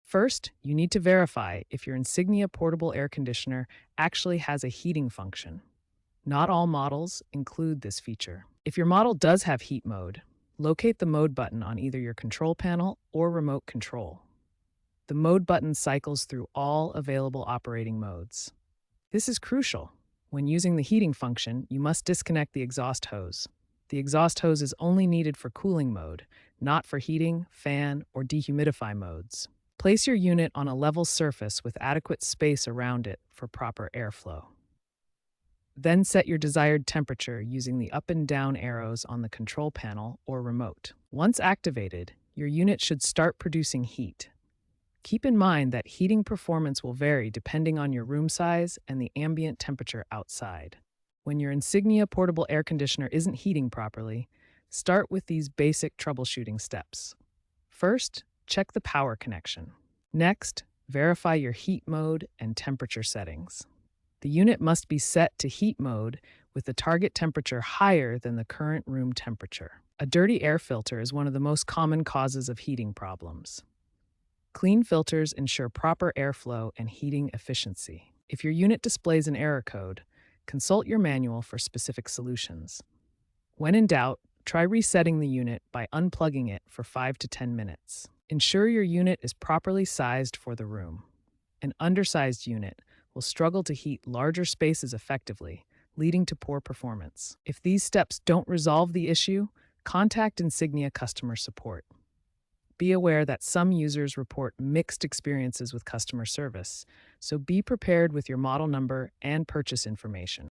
First, you need to verify if your Insignia Portable Air Conditioner actually has a heating function. Not all models include this feature. If your model does have heat mode, locate the mode button on either your control panel or remote control. The mode button cycles through all available operating modes. This is crucial. When using the heating function, you must disconnect the exhaust hose. The exhaust hose is only needed for cooling mode, not for heating, fan, or dehumidify modes. Place your unit on a level surface with adequate space around it for proper airflow. Then set your desired temperature using the up and down arrows on the control panel or remote. Once activated, your unit should start producing heat. Keep in mind that heating performance will vary depending on your room size and the ambient temperature outside. When your Insignia portable air conditioner isn't heating properly, start with these basic troubleshooting steps. First, check the power connection. Next, verify your heat mode and temperature settings. The unit must be set to heat mode with the target temperature higher than the current room temperature. A dirty air filter is one of the most common causes of heating problems. Clean filters ensure proper airflow and heating efficiency. If your unit displays an error code, consult your manual for specific solutions. When in doubt, try resetting the unit by unplugging it for 5 to 10 minutes. Ensure your unit is properly sized for the room. An undersized unit will struggle to heat larger spaces effectively, leading to poor performance. If these steps don't resolve the issue, contact Insignia customer support. Be aware that some users report mixed experiences with customer service, so be prepared with your model number and purchase information.